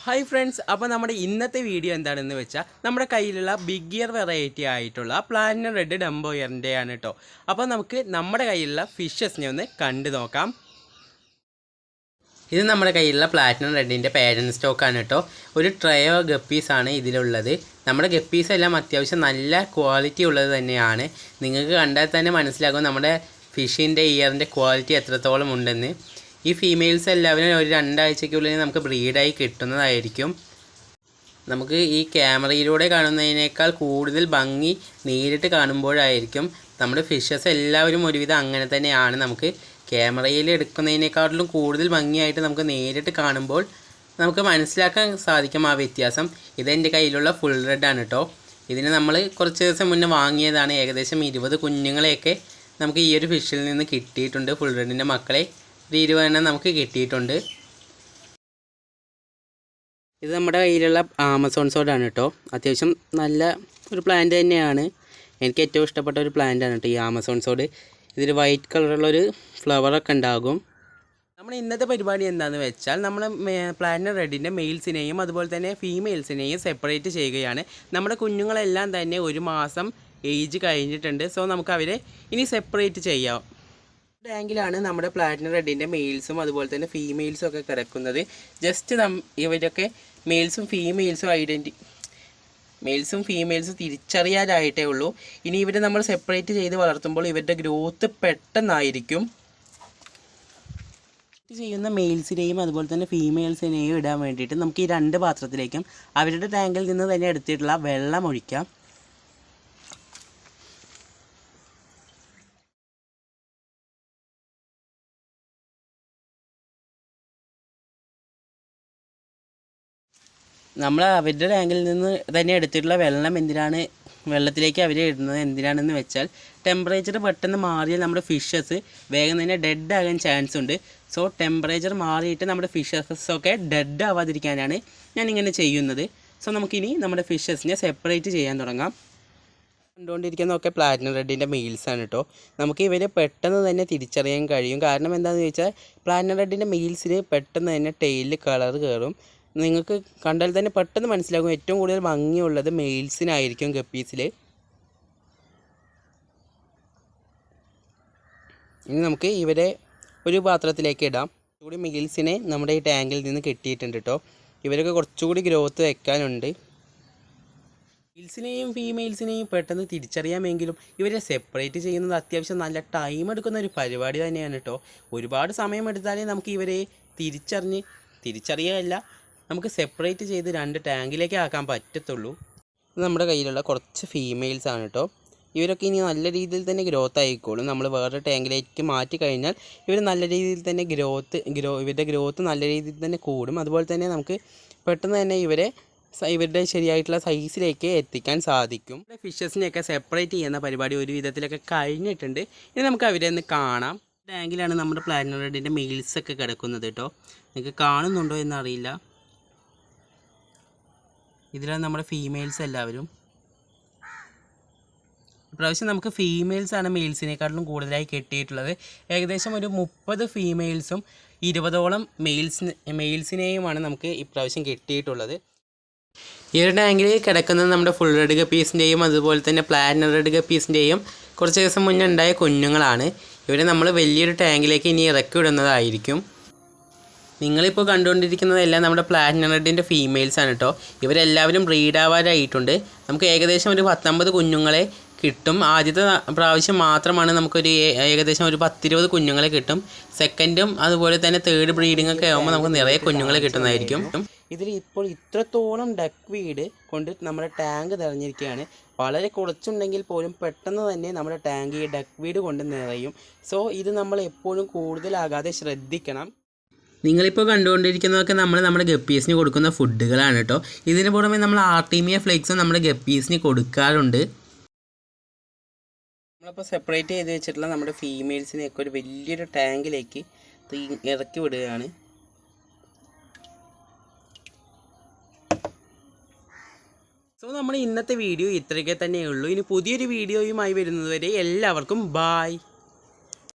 Hi friends, അപ്പോൾ നമ്മുടെ ഇന്നത്തെ വീഡിയോ എന്താണെന്ന് വെച്ചാൽ നമ്മുടെ കയ്യിലുള്ള ബിഗ് ഇയർ വെറൈറ്റി ആയിട്ടുള്ള പ്ലാറ്റിനം റെഡ് ഡംബോയറിൻ്റെ ആണ് കേട്ടോ. അപ്പോൾ നമുക്ക് നമ്മുടെ കയ്യിലുള്ള ഫിഷസിനെ ഒന്ന് കണ്ടു നോക്കാം. ഇത് നമ്മുടെ കയ്യിലുള്ള പ്ലാറ്റിനം റെഡിൻ്റെ പാരൻറ് സ്റ്റോക്കാണ് കേട്ടോ. ഒരു ട്രയോ ഗപ്പീസാണ് ഇതിലുള്ളത്. നമ്മുടെ ഗപ്പീസ് എല്ലാം അത്യാവശ്യം നല്ല ക്വാളിറ്റി ഉള്ളത് തന്നെയാണ്. നിങ്ങൾക്ക് കണ്ടാൽ തന്നെ മനസ്സിലാകും നമ്മുടെ ഫിഷിൻ്റെ ഇയറിൻ്റെ ക്വാളിറ്റി എത്രത്തോളം ഉണ്ടെന്ന്. ഈ ഫീമെയിൽസ് എല്ലാവരും ഒരു 2 ആഴ്ചയ്ക്കുള്ളിൽ നമുക്ക് ബ്രീഡായി കിട്ടുന്നതായിരിക്കും. നമുക്ക് ഈ ക്യാമറയിലൂടെ കാണുന്നതിനേക്കാൾ കൂടുതൽ ഭംഗി നേരിട്ട് കാണുമ്പോഴായിരിക്കും. നമ്മുടെ ഫിഷസ് എല്ലാവരും ഒരുവിധം അങ്ങനെ തന്നെയാണ്. നമുക്ക് ക്യാമറയിൽ എടുക്കുന്നതിനേക്കാട്ടിലും കൂടുതൽ ഭംഗിയായിട്ട് നമുക്ക് നേരിട്ട് കാണുമ്പോൾ നമുക്ക് മനസ്സിലാക്കാൻ സാധിക്കും ആ വ്യത്യാസം. ഇതെൻ്റെ കയ്യിലുള്ള ഫുൾ റെഡാണ് കേട്ടോ. ഇതിന് നമ്മൾ കുറച്ച് ദിവസം മുന്നേ വാങ്ങിയതാണ്. ഏകദേശം 20 കുഞ്ഞുങ്ങളെയൊക്കെ നമുക്ക് ഈ ഒരു ഫിഷിൽ നിന്ന് കിട്ടിയിട്ടുണ്ട്. ഫുൾ റെഡിൻ്റെ മക്കളെ 20 എണ്ണം നമുക്ക് കിട്ടിയിട്ടുണ്ട്. ഇത് നമ്മുടെ കയ്യിലുള്ള ആമസോൺ സോഡാണ് കേട്ടോ. അത്യാവശ്യം നല്ല ഒരു പ്ലാന്റ് തന്നെയാണ്. എനിക്ക് ഏറ്റവും ഇഷ്ടപ്പെട്ട ഒരു പ്ലാന്റാണ് കേട്ടോ ഈ ആമസോൺ സോഡ്. ഇതിൽ വൈറ്റ് കളറുള്ളൊരു ഫ്ലവറൊക്കെ ഉണ്ടാകും. നമ്മുടെ ഇന്നത്തെ പരിപാടി എന്താണെന്ന് വെച്ചാൽ നമ്മൾ പ്ലാറ്റിനം റെഡിൻ്റെ മെയിൽസിനെയും അതുപോലെ തന്നെ ഫീമെയിൽസിനെയും സെപ്പറേറ്റ് ചെയ്യുകയാണ്. നമ്മുടെ കുഞ്ഞുങ്ങളെല്ലാം തന്നെ 1 മാസം ഏജ് കഴിഞ്ഞിട്ടുണ്ട്. സോ നമുക്ക് അവരെ ഇനി സെപ്പറേറ്റ് ചെയ്യാം. ടാങ്കിലാണ് നമ്മുടെ പ്ലാറ്റിനം റെഡിൻ്റെ മെയിൽസും അതുപോലെ തന്നെ ഫീമെയിൽസും ഒക്കെ കിടക്കുന്നത്. ജസ്റ്റ് ഇവരൊക്കെ മെയിൽസും ഫീമെയിൽസും തിരിച്ചറിയാനായിട്ടേ ഉള്ളൂ. ഇനി ഇവരെ നമ്മൾ സെപ്പറേറ്റ് ചെയ്ത് വളർത്തുമ്പോൾ ഇവരുടെ ഗ്രോത്ത് പെട്ടെന്നായിരിക്കും. ചെയ്യുന്ന മെയിൽസിനെയും അതുപോലെ തന്നെ ഫീമെയിൽസിനെയും ഇടാൻ വേണ്ടിയിട്ട് നമുക്ക് ഈ 2 പാത്രത്തിലേക്കും അവരുടെ ടാങ്കിൽ നിന്ന് തന്നെ എടുത്തിട്ടുള്ള വെള്ളം ഒഴിക്കാം. നമ്മൾ അവരുടെ ടാങ്കിൽ നിന്ന് തന്നെ എടുത്തിട്ടുള്ള വെള്ളത്തിലേക്ക് അവരെ ഇടുന്നത് എന്തിനാണെന്ന് വെച്ചാൽ ടെമ്പറേച്ചർ പെട്ടെന്ന് മാറിയാൽ നമ്മുടെ ഫിഷസ് വേഗം തന്നെ ഡെഡ് ആകാൻ ചാൻസ് ഉണ്ട്. സോ ടെമ്പറേച്ചർ മാറിയിട്ട് നമ്മുടെ ഫിഷസൊക്കെ ഡെഡ് ആവാതിരിക്കാനാണ് ഞാനിങ്ങനെ ചെയ്യുന്നത്. സോ നമുക്കിനി നമ്മുടെ ഫിഷസിനെ സെപ്പറേറ്റ് ചെയ്യാൻ തുടങ്ങാം. കണ്ടുകൊണ്ടിരിക്കുന്നതൊക്കെ പ്ലാറ്റിനം റെഡിൻ്റെ മെയിൽസാണ് കേട്ടോ. നമുക്ക് ഇവരെ പെട്ടെന്ന് തന്നെ തിരിച്ചറിയാൻ കഴിയും. കാരണം എന്താണെന്ന് ചോദിച്ചാൽ പ്ലാറ്റിനം റെഡിൻ്റെ മെയിൽസിന് പെട്ടെന്ന് തന്നെ ടെയിലിൽ കളർ കയറും. നിങ്ങൾക്ക് കണ്ടാൽ തന്നെ പെട്ടെന്ന് മനസ്സിലാകും. ഏറ്റവും കൂടുതൽ ഭംഗിയുള്ളത് മെയിൽസിനായിരിക്കും ഗപ്പീസിൽ. ഇനി നമുക്ക് ഇവരെ ഒരു പാത്രത്തിലേക്ക് ഇടാം. കുറച്ചുകൂടി മെയിൽസിനെ നമ്മുടെ ഈ ടാങ്കിൽ നിന്ന് കിട്ടിയിട്ടുണ്ട് കേട്ടോ. ഇവരൊക്കെ കുറച്ചുകൂടി ഗ്രോത്ത് വെക്കാനുണ്ട്. മെയിൽസിനെയും ഫീമെയിൽസിനെയും പെട്ടെന്ന് തിരിച്ചറിയാമെങ്കിലും ഇവരെ സെപ്പറേറ്റ് ചെയ്യുന്നത് അത്യാവശ്യം നല്ല ടൈം എടുക്കുന്ന ഒരു പരിപാടി തന്നെയാണ് കേട്ടോ. ഒരുപാട് സമയമെടുത്താലേ നമുക്ക് ഇവരെ തിരിച്ചറിയാനല്ല, നമുക്ക് സെപ്പറേറ്റ് ചെയ്ത് 2 ടാങ്കിലേക്ക് ആക്കാൻ പറ്റത്തുള്ളൂ. ഇത് നമ്മുടെ കയ്യിലുള്ള കുറച്ച് ഫീമെയിൽസ് ആണ് കേട്ടോ. ഇവരൊക്കെ ഇനി നല്ല രീതിയിൽ തന്നെ ഗ്രോത്ത് ആയിക്കോളും. നമ്മൾ വേറെ ടാങ്കിലേക്ക് മാറ്റി കഴിഞ്ഞാൽ ഇവർ നല്ല രീതിയിൽ തന്നെ ഇവരുടെ ഗ്രോത്ത് നല്ല രീതിയിൽ തന്നെ കൂടും. അതുപോലെ തന്നെ നമുക്ക് പെട്ടെന്ന് തന്നെ ഇവരുടെ ശരിയായിട്ടുള്ള സൈസിലേക്ക് എത്തിക്കാൻ സാധിക്കും. ഫിഷസിനെയൊക്കെ സെപ്പറേറ്റ് ചെയ്യുന്ന പരിപാടി ഒരു വിധത്തിലൊക്കെ കഴിഞ്ഞിട്ടുണ്ട്. ഇനി നമുക്ക് അവരെ ഒന്ന് കാണാം. ടാങ്കിലാണ് നമ്മുടെ പ്ലാറ്റിനം റെഡിൻ്റെ മെയിൽസൊക്കെ കിടക്കുന്നത് കേട്ടോ. നിങ്ങൾക്ക് കാണുന്നുണ്ടോ എന്നറിയില്ല. ഇതിലാണ് നമ്മുടെ ഫീമെയിൽസ് എല്ലാവരും. ഇപ്രാവശ്യം നമുക്ക് ഫീമെയിൽസാണ് മെയിൽസിനേക്കാട്ടിലും കൂടുതലായി കിട്ടിയിട്ടുള്ളത്. ഏകദേശം ഒരു 30 ഫീമെയിൽസും 20ഓളം മെയിൽസിനെയുമാണ് നമുക്ക് ഇപ്രാവശ്യം കിട്ടിയിട്ടുള്ളത്. ഈ ഒരു ടാങ്കിൽ കിടക്കുന്നത് നമ്മുടെ ഫുൾ റെഡ് ഗപ്പീസിൻ്റെയും അതുപോലെ തന്നെ പ്ലാറ്റിനം റെഡ് ഗപ്പീസിൻ്റെയും കുറച്ച് ദിവസം മുന്നേ ഉണ്ടായ കുഞ്ഞുങ്ങളാണ്. ഇവരെ നമ്മൾ വലിയൊരു ടാങ്കിലേക്ക് ഇനി ഇറക്കി വിടുന്നതായിരിക്കും. നിങ്ങളിപ്പോൾ കണ്ടുകൊണ്ടിരിക്കുന്നതെല്ലാം നമ്മുടെ പ്ലാറ്റിനം റെഡിൻ്റെ ഫീമെയിൽസാണ് കേട്ടോ. ഇവരെല്ലാവരും ബ്രീഡാവാനായിട്ടുണ്ട്. നമുക്ക് ഏകദേശം ഒരു 19 കുഞ്ഞുങ്ങളെ കിട്ടും. ആദ്യത്തെ പ്രാവശ്യം മാത്രമാണ് നമുക്കൊരു ഏകദേശം ഒരു 10-20 കുഞ്ഞുങ്ങളെ കിട്ടും. സെക്കൻഡും അതുപോലെ തന്നെ തേർഡ് ബ്രീഡിംഗ് ഒക്കെ ആകുമ്പോൾ നമുക്ക് നിറയെ കുഞ്ഞുങ്ങളെ കിട്ടുന്നതായിരിക്കും. ഇതിൽ ഇപ്പോൾ ഇത്രത്തോളം ഡക്ക് വീഡ് കൊണ്ട് നമ്മുടെ ടാങ്ക് നിറഞ്ഞിരിക്കുകയാണ്. വളരെ കുറച്ചുണ്ടെങ്കിൽ പോലും പെട്ടെന്ന് തന്നെ നമ്മുടെ ടാങ്ക് ഈ ഡക്ക് വീഡ് കൊണ്ട് നിറയും. സോ ഇത് നമ്മൾ എപ്പോഴും കൂടുതലാകാതെ ശ്രദ്ധിക്കണം. നിങ്ങളിപ്പോൾ കണ്ടുകൊണ്ടിരിക്കുന്നതൊക്കെ നമ്മുടെ ഗപ്പീസിന് കൊടുക്കുന്ന ഫുഡുകളാണ് കേട്ടോ. ഇതിന് പുറമെ നമ്മൾ ആർട്ടീമിയ ഫ്ലേക്സും നമ്മുടെ ഗപ്പീസിന് കൊടുക്കാറുണ്ട്. നമ്മളിപ്പോൾ സെപ്പറേറ്റ് ചെയ്ത് വെച്ചിട്ടുള്ള നമ്മുടെ ഫീമെയിൽസിനെയൊക്കെ ഒരു വലിയൊരു ടാങ്കിലേക്ക് ഇറക്കി വിടുകയാണ്. സോ നമ്മുടെ ഇന്നത്തെ വീഡിയോ ഇത്രയൊക്കെ തന്നെയുള്ളൂ. ഇനി പുതിയൊരു വീഡിയോയുമായി വരുന്നതുവരെ എല്ലാവർക്കും ബായ്.